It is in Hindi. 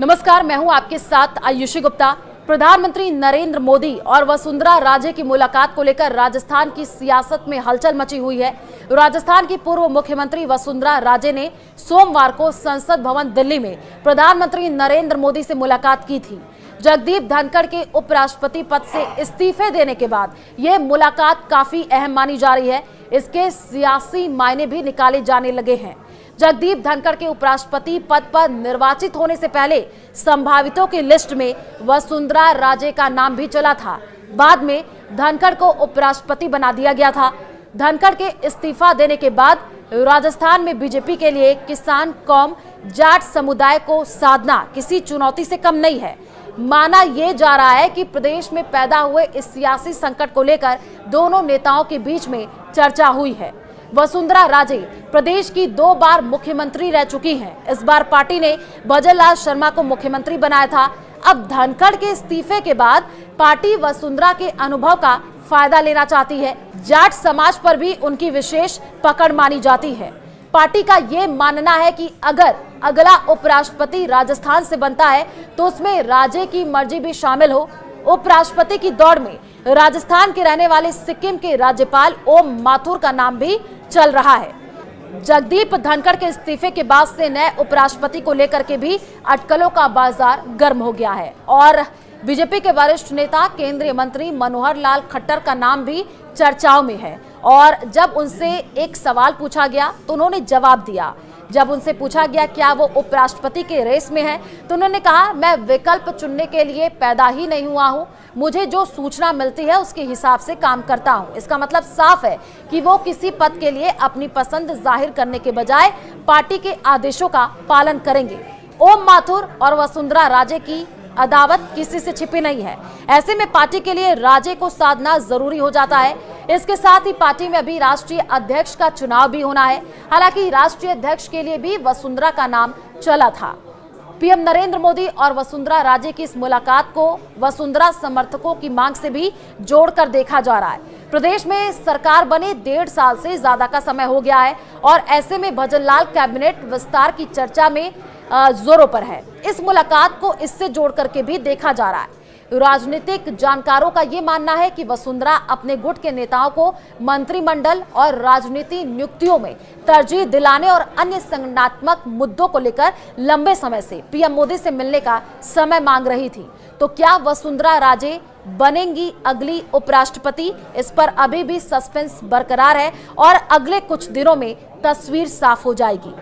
नमस्कार, मैं हूं आपके साथ आयुषी गुप्ता। प्रधानमंत्री नरेंद्र मोदी और वसुंधरा राजे की मुलाकात को लेकर राजस्थान की सियासत में हलचल मची हुई है। राजस्थान की पूर्व मुख्यमंत्री वसुंधरा राजे ने सोमवार को संसद भवन दिल्ली में प्रधानमंत्री नरेंद्र मोदी से मुलाकात की थी। जगदीप धनखड़ के उपराष्ट्रपति पद से इस्तीफे देने के बाद यह मुलाकात काफी अहम मानी जा रही है। इसके सियासी मायने भी निकाले जाने लगे हैं। जगदीप धनखड़ के उपराष्ट्रपति पद पर निर्वाचित होने से पहले संभावितों की लिस्ट में वसुंधरा राजे का नाम भी चला था। बाद में धनखड़ को उपराष्ट्रपति बना दिया गया था। धनखड़ के इस्तीफा देने के बाद राजस्थान में बीजेपी के लिए किसान कौम जाट समुदाय को साधना किसी चुनौती से कम नहीं है। माना यह जा रहा है कि प्रदेश में पैदा हुए इस सियासी संकट को लेकर दोनों नेताओं के बीच में चर्चा हुई है। वसुंधरा राजे प्रदेश की 2 बार मुख्यमंत्री रह चुकी हैं। इस बार पार्टी ने भजनलाल शर्मा को मुख्यमंत्री बनाया था। अब धनखड़ के इस्तीफे के बाद पार्टी वसुंधरा के अनुभव का फायदा लेना चाहती है। जाट समाज पर भी उनकी विशेष पकड़ मानी जाती है। पार्टी का ये मानना है कि अगर अगला उपराष्ट्रपति राजस्थान से बनता है तो उसमें राजे की मर्जी भी शामिल हो। उपराष्ट्रपति की दौड़ में राजस्थान के रहने वाले सिक्किम के राज्यपाल ओम माथुर का नाम भी चल रहा है। जगदीप धनखड़ के इस्तीफे के बाद से नए उपराष्ट्रपति को लेकर के भी अटकलों का बाजार गर्म हो गया है और बीजेपी के वरिष्ठ नेता केंद्रीय मंत्री मनोहर लाल खट्टर का नाम भी चर्चाओं में है। और जब उनसे एक सवाल पूछा गया तो उन्होंने जवाब दिया। जब उनसे पूछा गया क्या वो उपराष्ट्रपति के रेस में है तो उन्होंने कहा, मैं विकल्प चुनने के लिए पैदा ही नहीं हुआ हूं। मुझे जो सूचना मिलती है उसके हिसाब से काम करता हूं। इसका मतलब साफ है कि वो किसी पद के लिए अपनी पसंद जाहिर करने के बजाय पार्टी के आदेशों का पालन करेंगे। ओम माथुर और वसुंधरा राजे की अदावत किसी से छिपी नहीं है। ऐसे में पार्टी के लिए राजे को साधना जरूरी हो जाता है। इसके साथ ही पार्टी में अभी राष्ट्रीय अध्यक्ष का चुनाव भी होना है। हालांकि राष्ट्रीय अध्यक्ष के लिए भी वसुंधरा का नाम चला था। पीएम नरेंद्र मोदी और वसुंधरा राजे की इस मुलाकात को वसुंधरा समर्थकों की मांग से भी जोड़कर देखा जा रहा है। प्रदेश में सरकार बने 1.5 साल से ज्यादा का समय हो गया है और ऐसे में भजनलाल कैबिनेट विस्तार की चर्चा में जोरों पर है। इस मुलाकात को इससे जोड़ करके भी देखा जा रहा है। राजनीतिक जानकारों का ये मानना है कि वसुंधरा अपने गुट के नेताओं को मंत्रिमंडल और राजनीति नियुक्तियों में तरजीह दिलाने और अन्य संगठनात्मक मुद्दों को लेकर लंबे समय से पीएम मोदी से मिलने का समय मांग रही थी। तो क्या वसुंधरा राजे बनेंगी अगली उपराष्ट्रपति? इस पर अभी भी सस्पेंस बरकरार है और अगले कुछ दिनों में तस्वीर साफ हो जाएगी।